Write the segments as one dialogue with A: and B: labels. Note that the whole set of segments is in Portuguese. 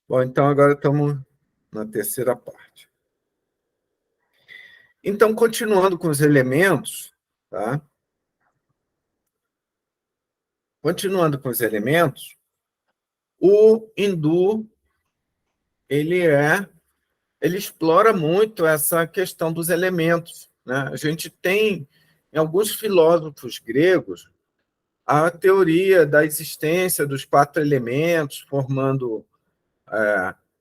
A: Bom, então agora estamos na terceira parte. Então, continuando com os elementos, tá? Continuando com os elementos, o hindu ele explora muito essa questão dos elementos, né? A gente tem em alguns filósofos gregos a teoria da existência dos quatro elementos formando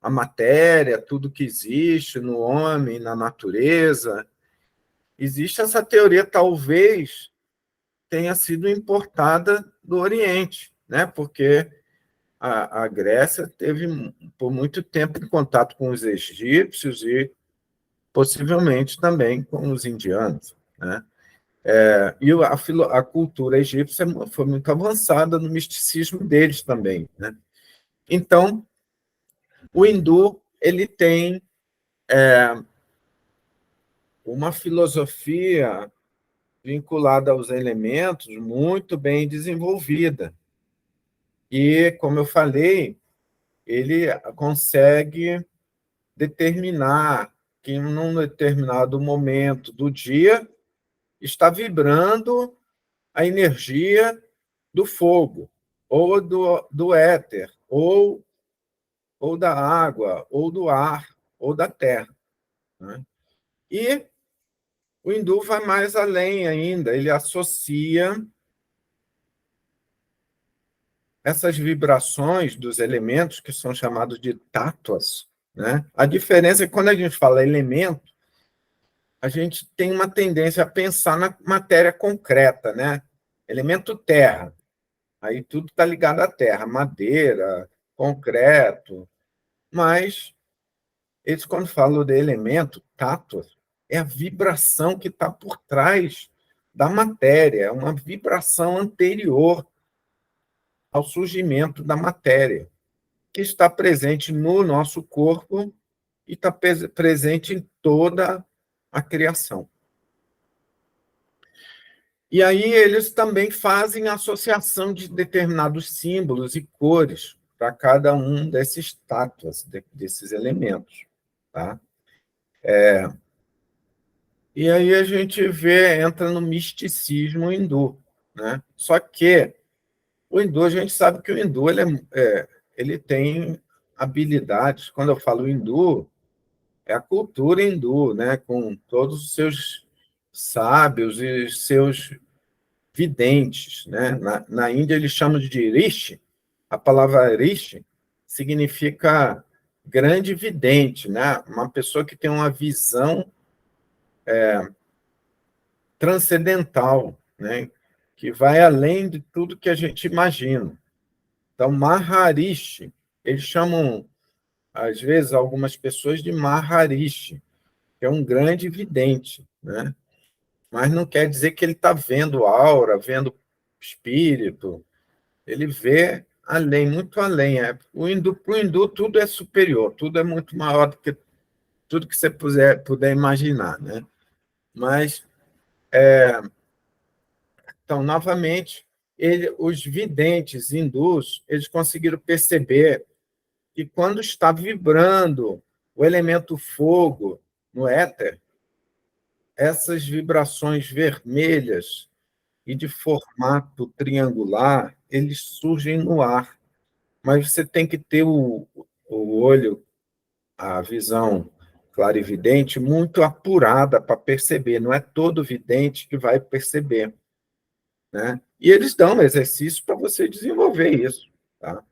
A: a matéria, tudo que existe no homem, na natureza. Existe essa teoria, talvez tenha sido importada do Oriente, né? Porque a Grécia teve por muito tempo em contato com os egípcios e possivelmente também com os indianos, né? E a cultura egípcia foi muito avançada no misticismo deles também, né? Então, o hindu ele tem uma filosofia vinculada aos elementos muito bem desenvolvida. E, como eu falei, ele consegue determinar que, num determinado momento do dia, está vibrando a energia do fogo, ou do éter, ou da água, ou do ar, ou da terra, né? E o hindu vai mais além ainda, ele associa essas vibrações dos elementos, que são chamados de tátuas, né? A diferença é que quando a gente fala elemento, a gente tem uma tendência a pensar na matéria concreta, né? Elemento terra, aí tudo está ligado à terra, madeira, concreto, mas eles, quando falam de elemento, tátua, é a vibração que está por trás da matéria, é uma vibração anterior ao surgimento da matéria, que está presente no nosso corpo e está presente em toda a criação. E aí eles também fazem associação de determinados símbolos e cores para cada um desses tátuas, desses elementos, tá? E aí a gente entra no misticismo hindu, né? Só que o hindu, a gente sabe que o hindu ele tem habilidades. Quando eu falo hindu, é a cultura hindu, né? Com todos os seus sábios e seus videntes, né? Na Índia, eles chamam de rishi. A palavra rishi significa grande vidente, né? Uma pessoa que tem uma visão transcendental, né? Que vai além de tudo que a gente imagina. Então, Maharishi, eles chamam, às vezes, algumas pessoas de Maharishi, que é um grande vidente, né? Mas não quer dizer que ele está vendo aura, vendo espírito. Ele vê além, muito além. Para o hindu, tudo é superior, tudo é muito maior do que tudo que você puder imaginar, né? Mas, então, novamente, os videntes hindus, eles conseguiram perceber que quando está vibrando o elemento fogo no éter, essas vibrações vermelhas e de formato triangular, eles surgem no ar. Mas você tem que ter o olho, a visão clarividente muito apurada para perceber. Não é todo vidente que vai perceber, né? E eles dão exercício para você desenvolver isso, tá?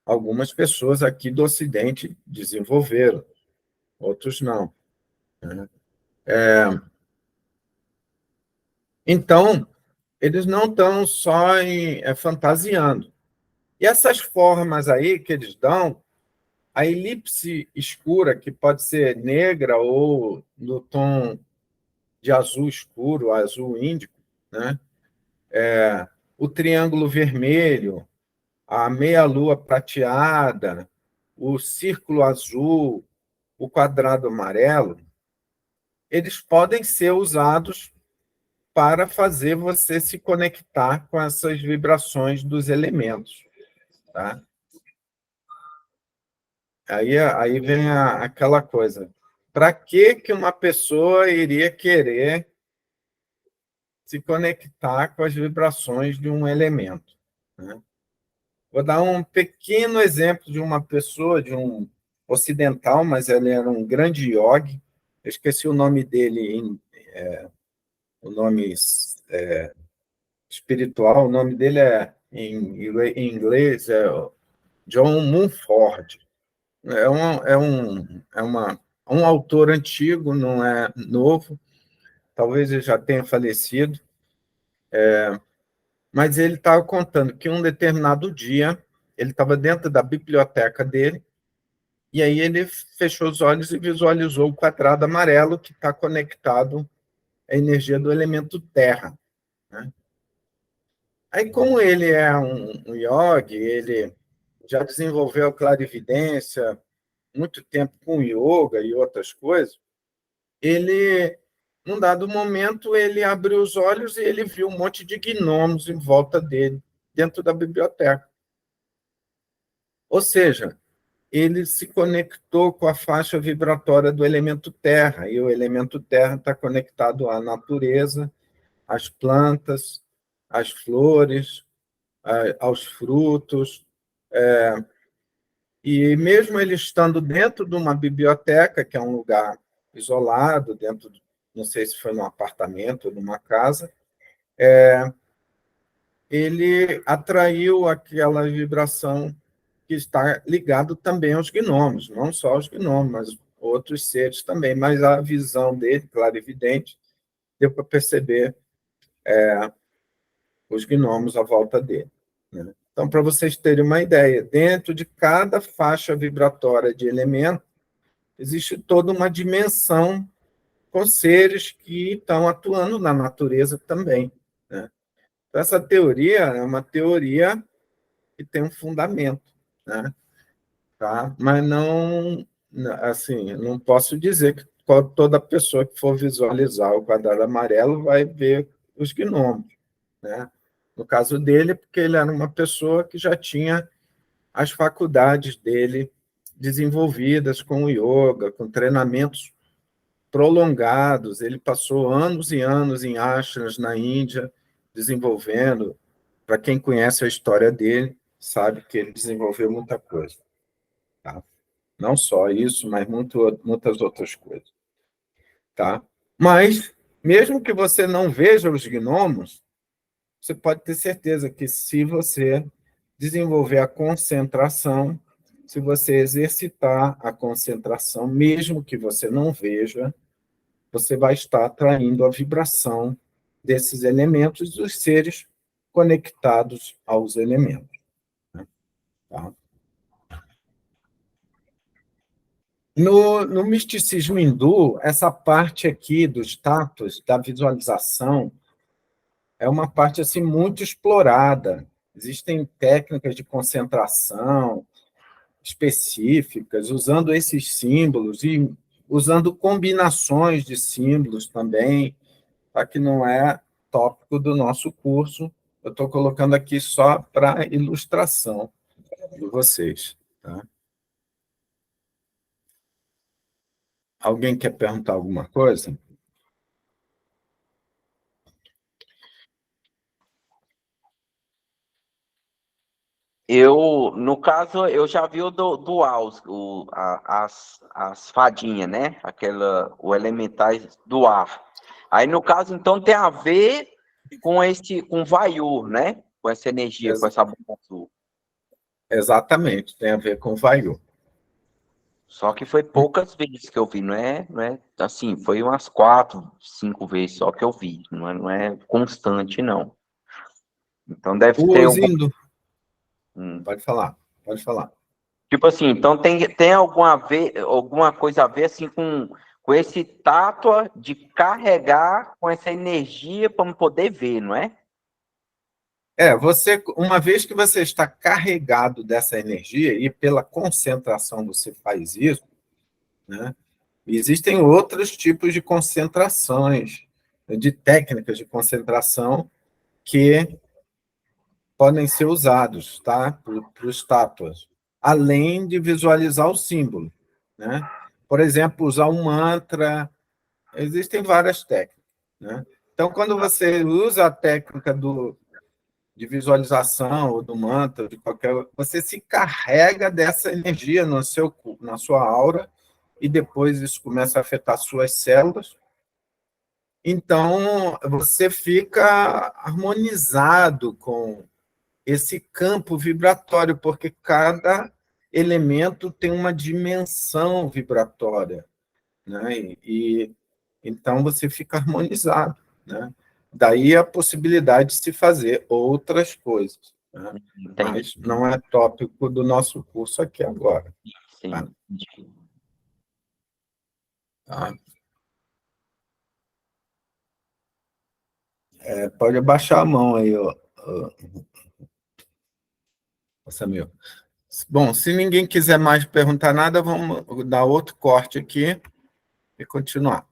A: Algumas pessoas aqui do Ocidente desenvolveram, outros não, né? Então, eles não estão só fantasiando. E essas formas aí que eles dão, a elipse escura, que pode ser negra ou no tom de azul escuro, azul índico, né? O triângulo vermelho, a meia-lua prateada, o círculo azul, o quadrado amarelo, eles podem ser usados para fazer você se conectar com essas vibrações dos elementos, tá? Aí vem aquela coisa. Para que uma pessoa iria querer se conectar com as vibrações de um elemento, né? Vou dar um pequeno exemplo de uma pessoa, de um ocidental, mas ele era um grande yogi. Eu esqueci o nome dele, o nome espiritual, o nome dele em inglês é John Mumford. É um autor antigo, não é novo, talvez ele já tenha falecido, mas ele estava contando que um determinado dia ele estava dentro da biblioteca dele, e aí ele fechou os olhos e visualizou o quadrado amarelo que está conectado à energia do elemento terra, né? Aí, como ele é um yogi, ele já desenvolveu clarividência, muito tempo com yoga e outras coisas, ele, num dado momento, ele abriu os olhos e ele viu um monte de gnomos em volta dele, dentro da biblioteca. Ou seja, ele se conectou com a faixa vibratória do elemento terra, e o elemento terra está conectado à natureza, às plantas, às flores, aos frutos. E mesmo ele estando dentro de uma biblioteca, que é um lugar isolado, não sei se foi num apartamento ou numa casa, ele atraiu aquela vibração que está ligado também aos gnomos, não só aos gnomos, mas outros seres também. Mas a visão dele, clarividente, deu para perceber os gnomos à volta dele, né? Então, para vocês terem uma ideia, dentro de cada faixa vibratória de elemento, existe toda uma dimensão com seres que estão atuando na natureza também, né? Então, essa teoria é uma teoria que tem um fundamento, né? Tá? Mas não, assim, não posso dizer que toda pessoa que for visualizar o quadrado amarelo vai ver os gnomos, né? No caso dele, porque ele era uma pessoa que já tinha as faculdades dele desenvolvidas com o yoga, com treinamentos prolongados. Ele passou anos e anos em ashrams na Índia, desenvolvendo. Para quem conhece a história dele, sabe que ele desenvolveu muita coisa, tá? Não só isso, mas muitas outras coisas, tá? Mas, mesmo que você não veja os gnomos, você pode ter certeza que se você desenvolver a concentração, se você exercitar a concentração, mesmo que você não veja, você vai estar atraindo a vibração desses elementos, dos seres conectados aos elementos, né? Tá? No misticismo hindu, essa parte aqui dos tatos, da visualização, é uma parte assim muito explorada. Existem técnicas de concentração específicas, usando esses símbolos e usando combinações de símbolos também, tá? Que não é tópico do nosso curso. Eu estou colocando aqui só para ilustração de vocês, tá? Alguém quer perguntar alguma coisa?
B: No caso, eu já vi o do Aus, as fadinhas, né? O elementais do ar. Aí, no caso, então, tem a ver com Vaiur, né? Com essa energia, com
A: Ex
B: essa bomba azul.
A: Exatamente, tem a ver com Vaiu.
B: Só que foi poucas vezes que eu vi, não é assim, foi umas 4, 5 vezes só que eu vi, não é constante, não. Então deve ter
A: Os
B: algum.
A: hindu... Pode falar, pode falar.
B: Tipo assim, então tem alguma coisa a ver assim com esse tato de carregar com essa energia para poder ver, não é?
A: Uma vez que você está carregado dessa energia, e pela concentração você faz isso, né? Existem outros tipos de concentrações, de técnicas de concentração que podem ser usados, tá? Para os tátuas. além de visualizar o símbolo, né? Por exemplo, usar um mantra, existem várias técnicas, né? Então, quando você usa a técnica de visualização ou do mantra, de qualquer, você se carrega dessa energia na sua aura, e depois isso começa a afetar suas células. Então, você fica harmonizado com esse campo vibratório, porque cada elemento tem uma dimensão vibratória, né? Então você fica harmonizado, né? Daí a possibilidade de se fazer outras coisas, né? Mas não é tópico do nosso curso aqui agora.
B: Sim.
A: Tá? Tá? Pode abaixar a mão aí, Samir. Bom, se ninguém quiser mais perguntar nada, vamos dar outro corte aqui e continuar.